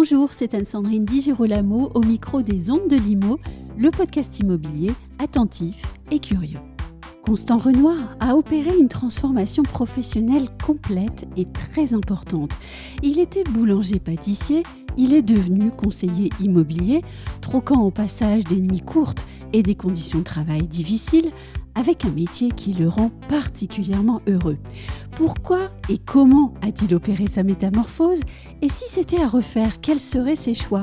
Bonjour, c'est Anne-Sandrine Di Girolamo au micro des Ondes de l'Imo, le podcast immobilier attentif et curieux. Constant Renoir a opéré une transformation professionnelle complète et très importante. Il était boulanger-pâtissier, il est devenu conseiller immobilier, troquant au passage des nuits courtes et des conditions de travail difficiles, avec un métier qui le rend particulièrement heureux. Pourquoi et comment a-t-il opéré sa métamorphose? Et si c'était à refaire, quels seraient ses choix?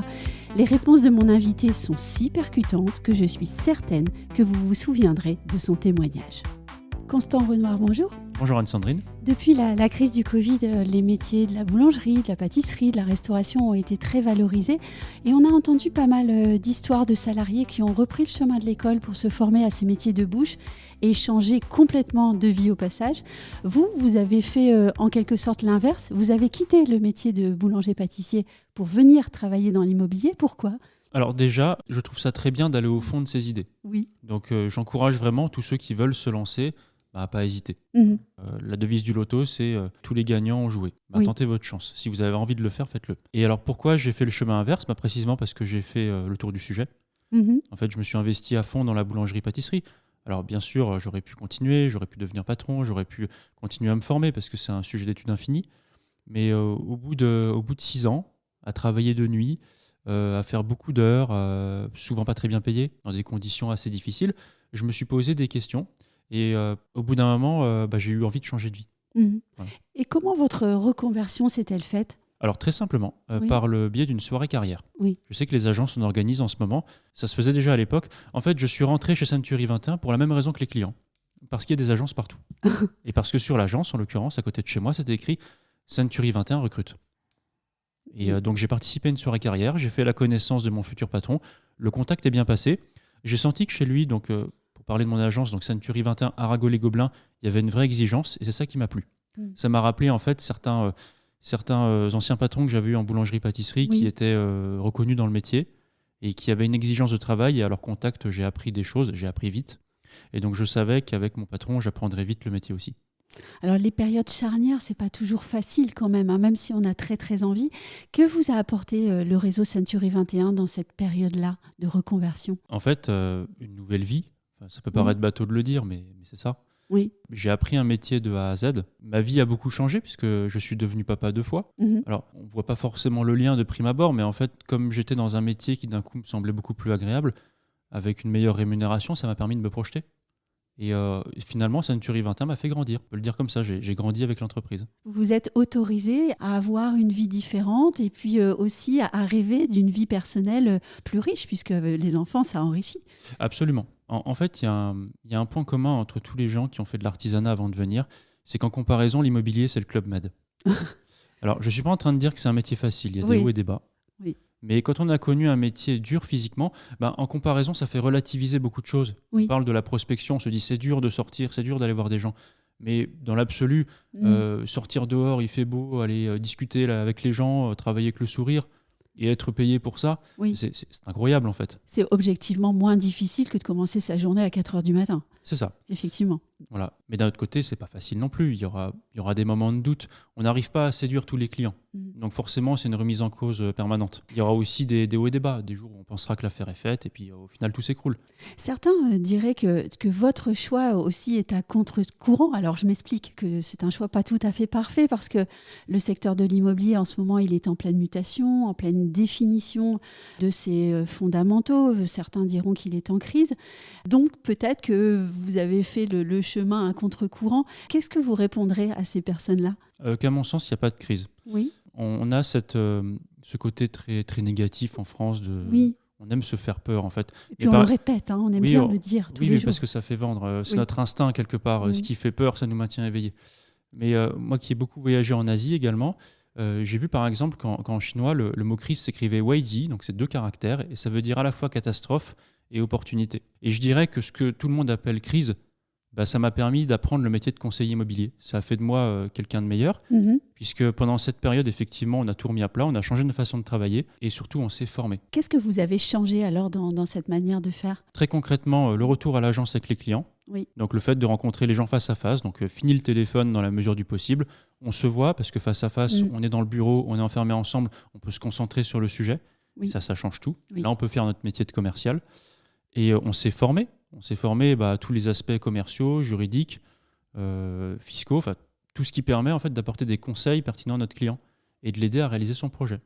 Les réponses de mon invité sont si percutantes que je suis certaine que vous vous souviendrez de son témoignage. Constant Renoir, bonjour. Bonjour Anne-Sandrine. Depuis la crise du Covid, les métiers de la boulangerie, de la pâtisserie, de la restauration ont été très valorisés et on a entendu pas mal d'histoires de salariés qui ont repris le chemin de l'école pour se former à ces métiers de bouche et changer complètement de vie au passage. Vous avez fait en quelque sorte l'inverse. Vous avez quitté le métier de boulanger-pâtissier pour venir travailler dans l'immobilier. Pourquoi ? Alors déjà, je trouve ça très bien d'aller au fond de ses idées. Oui. Donc j'encourage vraiment tous ceux qui veulent se lancer à pas hésiter. La devise du loto, c'est tous les gagnants ont joué. Oui. Tentez votre chance. Si vous avez envie de le faire, faites-le. Et alors pourquoi j'ai fait le chemin inverse? Précisément parce que j'ai fait le tour du sujet. En fait, je me suis investi à fond dans la boulangerie-pâtisserie. Alors bien sûr, j'aurais pu continuer, j'aurais pu devenir patron, j'aurais pu continuer à me former parce que c'est un sujet d'étude infini. Mais au bout de 6 ans, à travailler de nuit, à faire beaucoup d'heures, souvent pas très bien payées, dans des conditions assez difficiles, je me suis posé des questions. Et au bout d'un moment, j'ai eu envie de changer de vie. Voilà. Et comment votre reconversion s'est-elle faite ? Alors très simplement, Oui. par le biais d'une soirée carrière. Oui. Je sais que les agences en organisent en ce moment. Ça se faisait déjà à l'époque. En fait, je suis rentré chez Century 21 pour la même raison que les clients. Parce qu'il y a des agences partout. Et parce que sur l'agence, en l'occurrence, à côté de chez moi, c'était écrit Century 21 recrute. Et donc j'ai participé à une soirée carrière. J'ai fait la connaissance de mon futur patron. Le contact est bien passé. J'ai senti que chez lui, donc pour parler de mon agence, donc Century 21, Arago-les-Gobelins, il y avait une vraie exigence et c'est ça qui m'a plu. Ça m'a rappelé en fait certains anciens patrons que j'avais eu en boulangerie-pâtisserie qui étaient reconnus dans le métier et qui avaient une exigence de travail, et à leur contact, j'ai appris des choses, j'ai appris vite. Et donc je savais qu'avec mon patron, j'apprendrais vite le métier aussi. Alors les périodes charnières, c'est pas toujours facile quand même, même si on a très très envie. Que vous a apporté le réseau Century 21 dans cette période-là de reconversion ? En fait, une nouvelle vie. Ça peut paraître bateau de le dire, mais c'est ça. Oui. J'ai appris un métier de A à Z. Ma vie a beaucoup changé puisque je suis devenu papa 2 fois. Alors, on ne voit pas forcément le lien de prime abord, mais en fait, comme j'étais dans un métier qui d'un coup me semblait beaucoup plus agréable, avec une meilleure rémunération, ça m'a permis de me projeter. Et finalement, Century 21 m'a fait grandir. On peut le dire comme ça, j'ai grandi avec l'entreprise. Vous êtes autorisé à avoir une vie différente et puis aussi à rêver d'une vie personnelle plus riche, puisque les enfants, ça enrichit. Absolument. En fait, il y a un point commun entre tous les gens qui ont fait de l'artisanat avant de venir, c'est qu'en comparaison, l'immobilier, c'est le Club Med. Alors, je ne suis pas en train de dire que c'est un métier facile, il y a des hauts et des bas. Oui. Mais quand on a connu un métier dur physiquement, en comparaison, ça fait relativiser beaucoup de choses. Oui. On parle de la prospection, on se dit c'est dur de sortir, c'est dur d'aller voir des gens. Mais dans l'absolu, sortir dehors, il fait beau, aller discuter là, avec les gens, travailler avec le sourire et être payé pour ça, c'est incroyable en fait. C'est objectivement moins difficile que de commencer sa journée à 4h du matin. C'est ça. Effectivement. Voilà. Mais d'un autre côté, c'est pas facile non plus. Il y aura des moments de doute. On n'arrive pas à séduire tous les clients. Donc forcément, c'est une remise en cause permanente. Il y aura aussi des hauts et des bas. Des jours où on pensera que l'affaire est faite et puis au final, tout s'écroule. Certains diraient que votre choix aussi est à contre-courant. Alors je m'explique que c'est un choix pas tout à fait parfait parce que le secteur de l'immobilier en ce moment, il est en pleine mutation, en pleine définition de ses fondamentaux. Certains diront qu'il est en crise. Donc peut-être que vous avez fait le chemin à contre-courant. Qu'est-ce que vous répondrez à ces personnes-là ? Qu'à mon sens, il n'y a pas de crise. Oui. On a ce côté très, très négatif en France. On aime se faire peur, en fait. Et puis on le répète, on aime bien le dire tous les jours. Oui, mais parce que ça fait vendre. C'est notre instinct, quelque part. Ce qui fait peur, ça nous maintient éveillés. Mais moi qui ai beaucoup voyagé en Asie également, j'ai vu par exemple qu'en chinois, le mot crise s'écrivait weiji, donc c'est 2 caractères, et ça veut dire à la fois catastrophe et opportunité. Et je dirais que ce que tout le monde appelle crise, ça m'a permis d'apprendre le métier de conseiller immobilier. Ça a fait de moi quelqu'un de meilleur, puisque pendant cette période, effectivement, on a tout remis à plat, on a changé de façon de travailler et surtout, on s'est formé. Qu'est-ce que vous avez changé alors dans cette manière de faire ? Très concrètement, le retour à l'agence avec les clients. Oui. Donc le fait de rencontrer les gens face à face, donc fini le téléphone dans la mesure du possible, on se voit parce que face à face, on est dans le bureau, on est enfermés ensemble, on peut se concentrer sur le sujet, Oui. ça change tout. Oui. Là, on peut faire notre métier de commercial et on s'est formé à tous les aspects commerciaux, juridiques, fiscaux, tout ce qui permet en fait d'apporter des conseils pertinents à notre client et de l'aider à réaliser son projet.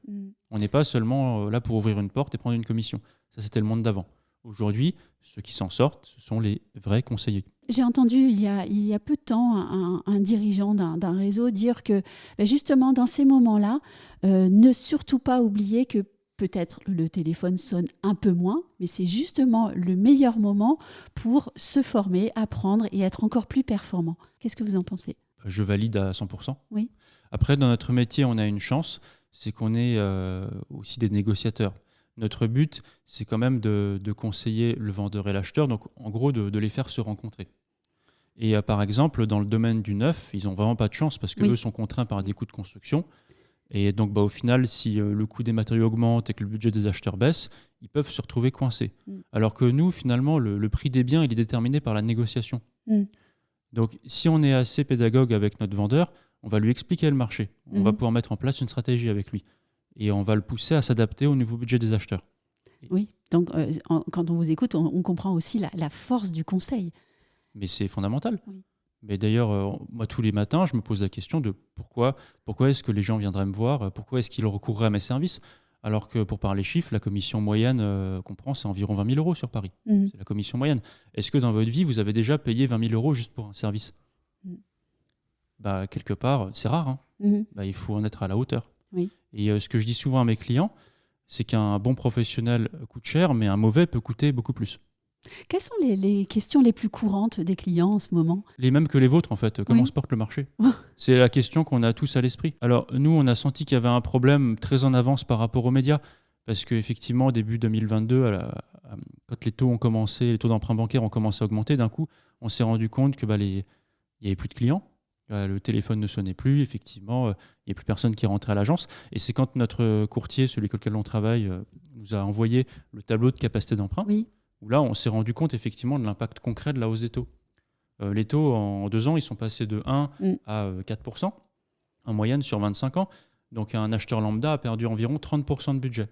On n'est pas seulement là pour ouvrir une porte et prendre une commission. Ça, c'était le monde d'avant. Aujourd'hui, ceux qui s'en sortent, ce sont les vrais conseillers. J'ai entendu il y a peu de temps un dirigeant d'un réseau dire que justement dans ces moments-là, ne surtout pas oublier que peut-être le téléphone sonne un peu moins, mais c'est justement le meilleur moment pour se former, apprendre et être encore plus performant. Qu'est-ce que vous en pensez ? Je valide à 100%. Oui. Après, dans notre métier, on a une chance, c'est qu'on est aussi des négociateurs. Notre but, c'est quand même de conseiller le vendeur et l'acheteur, donc en gros de les faire se rencontrer. Et par exemple, dans le domaine du neuf, ils n'ont vraiment pas de chance parce qu'eux sont contraints par des coûts de construction. Et donc au final, si le coût des matériaux augmente et que le budget des acheteurs baisse, ils peuvent se retrouver coincés. Alors que nous, finalement, le prix des biens, il est déterminé par la négociation. Donc si on est assez pédagogue avec notre vendeur, on va lui expliquer le marché. On va pouvoir mettre en place une stratégie avec lui. Et on va le pousser à s'adapter au nouveau budget des acheteurs. Oui, donc quand on vous écoute, on comprend aussi la force du conseil. Mais c'est fondamental. Oui. Mais d'ailleurs, moi, tous les matins, je me pose la question de pourquoi est-ce que les gens viendraient me voir, pourquoi est-ce qu'ils recourraient à mes services, alors que pour parler chiffres, la commission moyenne qu'on prend, c'est environ 20 000 euros sur Paris. C'est la commission moyenne. Est-ce que dans votre vie, vous avez déjà payé 20 000 euros juste pour un service ? Quelque part, c'est rare. Il faut en être à la hauteur. Oui. Et ce que je dis souvent à mes clients, c'est qu'un bon professionnel coûte cher, mais un mauvais peut coûter beaucoup plus. Quelles sont les questions les plus courantes des clients en ce moment ? Les mêmes que les vôtres, en fait. Comment se porte le marché ? C'est la question qu'on a tous à l'esprit. Alors, nous, on a senti qu'il y avait un problème très en avance par rapport aux médias, parce qu'effectivement, début 2022, quand les taux d'emprunt bancaire ont commencé à augmenter, d'un coup, on s'est rendu compte qu'il n'y avait plus de clients. Le téléphone ne sonnait plus, effectivement, il n'y a plus personne qui rentrait à l'agence. Et c'est quand notre courtier, celui avec lequel on travaille, nous a envoyé le tableau de capacité d'emprunt, où là, on s'est rendu compte effectivement de l'impact concret de la hausse des taux. Les taux, en 2 ans, ils sont passés de 1 à 4%, en moyenne sur 25 ans. Donc un acheteur lambda a perdu environ 30% de budget.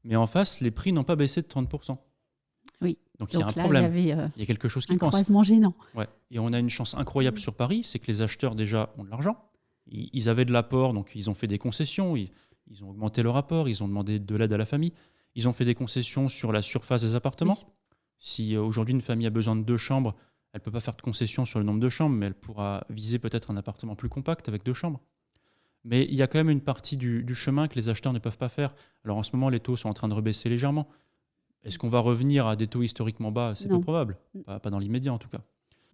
Mais en face, les prix n'ont pas baissé de 30%. Oui. Donc il y a un problème. Il y a quelque chose qui coince. Un croisement gênant. Ouais. Et on a une chance incroyable sur Paris, c'est que les acheteurs déjà ont de l'argent. Ils avaient de l'apport, donc ils ont fait des concessions. Ils ont augmenté leur apport, ils ont demandé de l'aide à la famille. Ils ont fait des concessions sur la surface des appartements. Oui. Si aujourd'hui une famille a besoin de 2 chambres, elle ne peut pas faire de concession sur le nombre de chambres, mais elle pourra viser peut-être un appartement plus compact avec 2 chambres. Mais il y a quand même une partie du chemin que les acheteurs ne peuvent pas faire. Alors en ce moment, les taux sont en train de rebaisser légèrement. Est-ce qu'on va revenir à des taux historiquement bas ? C'est peu probable, pas dans l'immédiat en tout cas.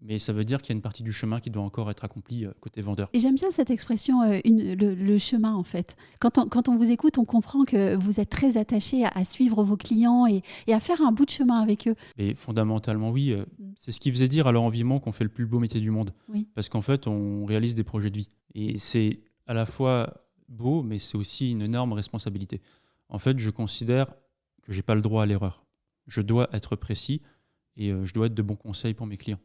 Mais ça veut dire qu'il y a une partie du chemin qui doit encore être accomplie côté vendeur. Et j'aime bien cette expression, le chemin en fait. Quand on vous écoute, on comprend que vous êtes très attaché à suivre vos clients et à faire un bout de chemin avec eux. Et fondamentalement, oui. C'est ce qui faisait dire à Laurent Vimont qu'on fait le plus beau métier du monde. Oui. Parce qu'en fait, on réalise des projets de vie. Et c'est à la fois beau, mais c'est aussi une énorme responsabilité. En fait, je considère que je n'ai pas le droit à l'erreur. Je dois être précis et je dois être de bons conseils pour mes clients.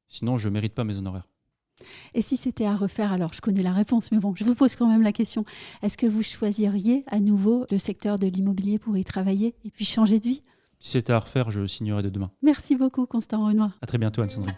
Sinon, je ne mérite pas mes honoraires. Et si c'était à refaire, alors je connais la réponse, mais bon, je vous pose quand même la question. Est-ce que vous choisiriez à nouveau le secteur de l'immobilier pour y travailler et puis changer de vie ? Si c'était à refaire, je signerais dès demain. Merci beaucoup, Constant Renoir. À très bientôt, Anne-Sandrine.